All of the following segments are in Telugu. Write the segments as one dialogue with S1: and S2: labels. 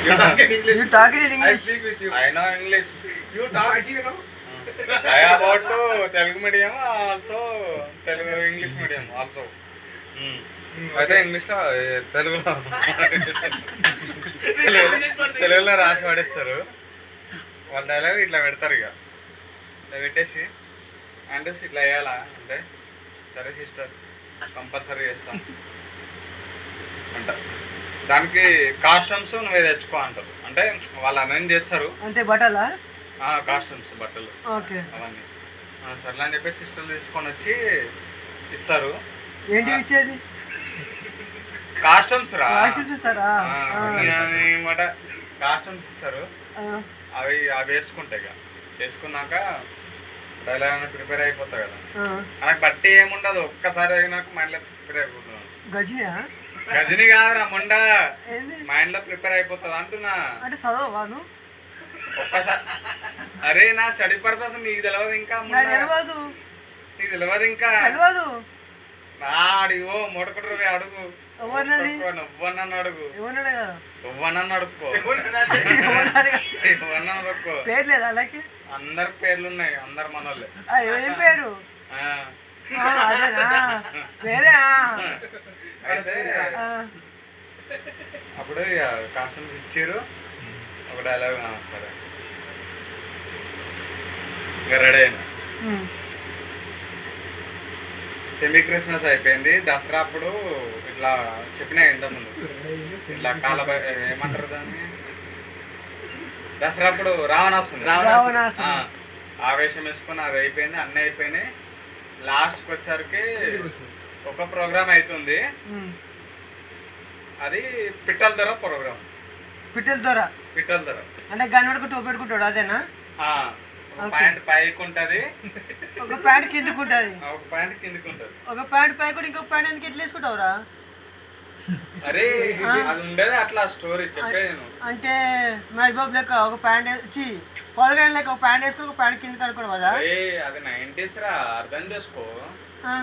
S1: You talk in English.
S2: You talk in
S1: I
S2: English.
S1: speak with you.
S3: I know English.
S1: You talk, you know.
S3: I about to Telugu medium also English medium also. అయితే ఇంగ్లీష్లో తెలుగులో తెలుగులో రాసి పడేస్తారు. వాళ్ళ డైలాగ్ ఇట్లా పెడతారు. ఇక ఇట్లా పెట్టేసి అండ్ ఇట్లా వేయాలా అంటే సరే సిస్టర్ కంపల్సరీ చేస్తాం అంట. దానికి కాస్ట్యూమ్స్ నువ్వే తెచ్చుకో అంటారు. అంటే వాళ్ళు అరేంజ్ చేస్తారు.
S2: అంటే బట్టలా?
S3: కాస్ట్యూమ్స్ బట్టలు
S2: ఓకే
S3: అవన్నీ సర్లే అని చెప్పేసి సిస్టర్లు తీసుకొని వచ్చి ఇస్తారు.
S2: ఏంటి ఇచ్చేది?
S3: కాస్ట్యూమ్స్ రా,
S2: కాస్ట్యూమ్స్ ఇస్తారా?
S3: అనమాట. కాస్ట్యూమ్స్ ఇస్తారు. అవి వేసుకుంటాయి. ఇక వేసుకున్నాక డైలాగ్ ప్రిపేర్ అయిపోతా కదా. నాకు బట్టి ఏముండదు, ఒక్కసారి అయినాక మైండ్లో ప్రిపేర్ అయిపోతున్నాను. గజని కాదురా మొండ, మైండ్ లో ప్రిపేర్ అయిపోతుంది అంటున్నా.
S2: అంటే చదవవాను
S3: ఒక్కసారి. అరే నా స్టడీ పర్పస్ నీకు తెలియదు ఇంకా, నీకు తెలియదు ఇంకా. అడిగో మొడకుడు అడుగు, నువ్వన్నాను అడుగు, నువ్వన్నాను అడుక్కో, నువ్వన్నాను అడుక్కో.
S2: పేరు లేదా అలాగే?
S3: అందరి పేర్లు ఉన్నాయి, అందరు మనోళ్ళే.
S2: ఏం పేరు?
S3: అయితే అప్పుడు ఇక కాస్ట్యూమ్స్ ఇచ్చారు. ఒక డైలాగ్ సరే ఇక రెడీ అయినా. సెమీ క్రిస్మస్ అయిపోయింది. దసరా అప్పుడు ఇట్లా చెప్పినా ఇంతకుముందు ఇట్లా ఏమంటారు దాన్ని, దసరా అప్పుడు రావణాసురుడు ఆవేశం వేసుకుని అది అయిపోయింది, అన్నీ అయిపోయినాయి. లాస్ట్కి వచ్చేసరికి ఒక ప్రోగ్రామ్ అవుతుంది. అది పిట్టల ధర ప్రోగ్రామ్. పిట్టల ధర
S2: అంటే గన్ పెట్టుకుంటూ పెట్టుకుంటాడు అదేనా?
S3: ప్యాంట్ పైకి ఉంటది,
S2: ఒక ప్యాంట్ కిందకు ఉంటది,
S3: ఒక ప్యాంట్ కిందకి ఉంటది,
S2: ఒక ప్యాంట్ పైకి కూడా ఇంకొక ప్యాంట్ ఎందుకు ఎట్లా వేసుకుంటావురా?
S3: అరే అది ఉండేది అట్లా స్టోరీ చెప్పేది.
S2: అంటే మహబూబ్ లెక్క ఒక ప్యాంట్ వచ్చి పొలగా లెక్క ఒక ప్యాంట్ వేసుకుని ఒక ప్యాంట్ కింద కనుకోవడం కదా.
S3: అది 90s రా, అర్థం చేసుకో.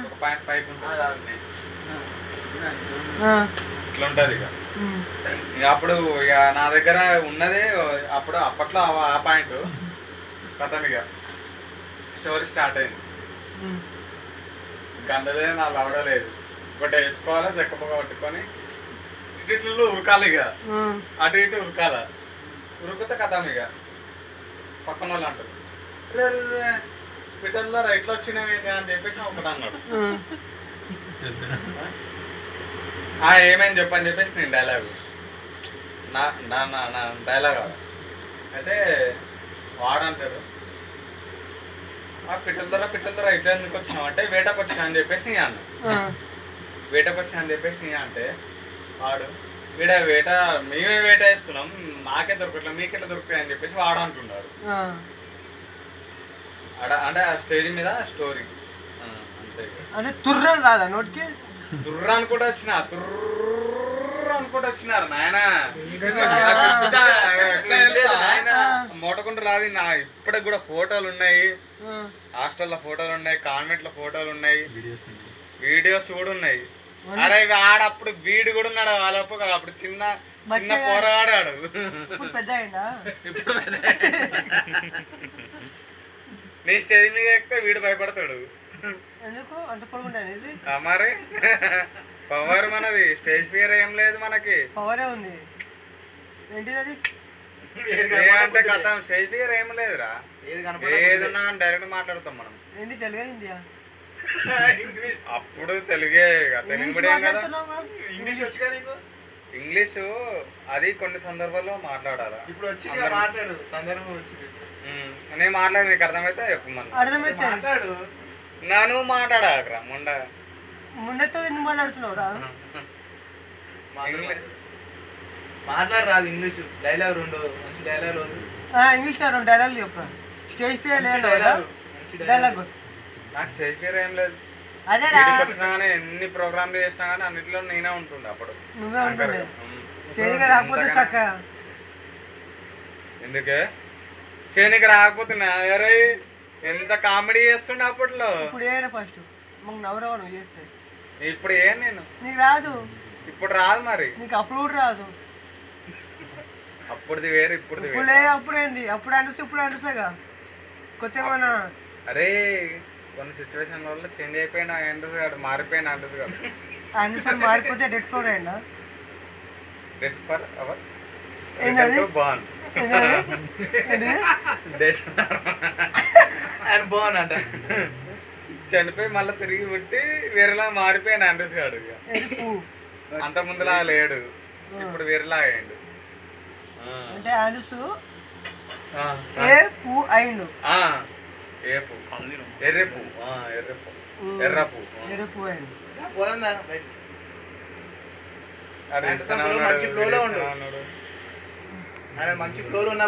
S3: ఒక ప్యాంట్ పైకి ఉంటుంది, ఇట్లా ఉంటది. ఇక అప్పుడు ఇక నా దగ్గర ఉన్నదే అప్పుడు అప్పట్లో ఆ పాయింట్ కథం. ఇక స్టోరీ స్టార్ట్ అయింది. గంటలే నా లవడలేదు, ఒకటి వేసుకోవాలి, చెక్కపొగ పట్టుకొని ఇటు ఉరకాలి. ఇక అటు ఇటు ఉరకాల, ఉరుకుతే కథం. ఇక పక్కన వాళ్ళు అంటారు ట్విట్టర్లో రైట్లో వచ్చినవి అని చెప్పేసి ఒకటి అన్నాడు. ఏమేమి చెప్పని చెప్పేసి నేను డైలాగ్ నా డైలాగ్ అయితే వాడంటారు. పిట్టల ధర ఇట్లా ఎందుకు వచ్చినావు అంటే వేటకు వచ్చినా అని చెప్పేసి నీ అన్న. వేటకు వచ్చినా అని చెప్పేసి నీ అంటే వాడు వేట మేమే వేట వేస్తున్నాం, మాకే దొరకట్లేదు, మీకెట్లా దొరుకుతాయి అని చెప్పేసి వాడు అంటున్నారు. అంటే ఆ స్టేజ్ మీద స్టోరీ అంతే.
S2: అంటే తుర్రని రాదా నోటికి?
S3: తుర్ర అనుకుంటూ వచ్చినారు నాయన. మోటకుండా రాదు. నా ఇప్పటికి కూడా ఫోటోలు ఉన్నాయి, హాస్టల్లో ఫోటోలు ఉన్నాయి, కాన్వెంట్ లో ఫోటోలు ఉన్నాయి, వీడియోస్ కూడా ఉన్నాయి. అరే ఆడప్పుడు వీడు కూడా ఉన్నాడు వాళ్ళప్పుడు. అప్పుడు చిన్న చిన్న పోరాడాడు. నీ స్టేజ్ మీద ఎక్కితే వీడు భయపడతాడు. మరి పవర్ మనది, స్టేజ్ ఫియర్ ఏం లేదు మనకి.
S2: పవరే ఉంది. ఏంటిది?
S3: ఏమంటే కథ స్టేజ్ ఫియర్ ఏం లేదురా. ఏదన్నా డైరెక్ట్ మాట్లాడతాం మనం.
S2: ఏంటి తెలుగే ఇండియా?
S3: అప్పుడు తెలుగే, తెలుగు మీడియం కదా. ఇంగ్లీషు అది కొన్ని సందర్భాల్లో మాట్లాడాలా.
S1: ఇప్పుడు వచ్చింది మాట్లాడు, సందర్భం వచ్చింది.
S3: నేను మాట్లాడి నీకు అర్థమైతే చెప్పు.
S2: మాట్లాడు.
S3: నన్ను మాట్లాడరా
S2: ముండతో ఎందుకు మాట్లాడుతున్నావురా?
S1: మాట్లాడరాదు ఇంగ్లీష్. డైలాగ్ రెండు మంచి డైలాగ్.
S2: ఇంగ్లీష్ లో 2 డైలాగులు చెప్పరా. Stage fear dialogue.
S3: నాకు స్టేజ్ ఫియర్ ఏం లేదు.
S2: అదే
S3: వచ్చినా కానీ ఎన్ని ప్రోగ్రామ్లు చేసినా కానీ అన్నింటిలో నేనే ఉంటుండే. అప్పుడు
S2: నువ్వే ఉంటుండే. రాకపోతే చక్క
S3: ఎందుకే చేయనికి రాకపోతే అరే ఎంత కామెడీ చేస్తుండే అప్పట్లో.
S2: ఇప్పుడు ఏనా ఫస్ట్ మాకు నవ్వరావు నువ్వు చేస్తే.
S3: ఇప్పుడు ఏం నేను
S2: నీకు రాదు.
S3: ఇప్పుడు రాదు మరి.
S2: నీకు అప్పుడు కూడా రాదు.
S3: అప్పుడుది వేరు ఇప్పుడుది
S2: ఇప్పుడే
S3: వేరు.
S2: అప్పుడేంది అప్పుడు అండుస్తే ఇప్పుడు అండుస్తాగా కొత్త ఏమన్నా
S3: అరే కొన్ని సిచ్యువేషన్ వల్ల చేంజ్ అయిపోయిన అండర్స్ కాదు, మారిపోయిన అండర్స్ కాదు.
S2: అండుస్తాను మారిపోతే డెడ్ ఫ్లోర్ అయిందా
S3: డెత్ ఫర్ అవర్
S2: ఏంటది
S3: బాన్
S2: ఏంది
S1: ఆయన బాగుందంట.
S3: చనిపోయి మళ్ళీ తిరిగి పుట్టి వేరేలా మారిపోయిన అండర్స్ కాడు ఇక.
S2: ఎరుపు
S3: అంత ముందులా లేడు, ఇప్పుడు వేరేలా అయ్యాడు.
S2: అంటే అండుసు
S3: ఆ,
S2: ఏ పూ అయిండు
S3: ఆ, ఏ పువ్వు ఎర్రె పువ్వు, ఎర్రె పువ్వు, ఎర్ర పువ్వు.
S2: ఎరుపు అయిండు
S1: పోదా బయట.
S3: అది
S1: అంటే
S3: ఇస్తానే
S1: మంచి
S3: ఉన్నాడు,
S1: flow లో ఉండు.
S3: ఇస్తానే ఉన్నాడు.
S1: ఆయన మంచి ఫ్లోలో ఉన్న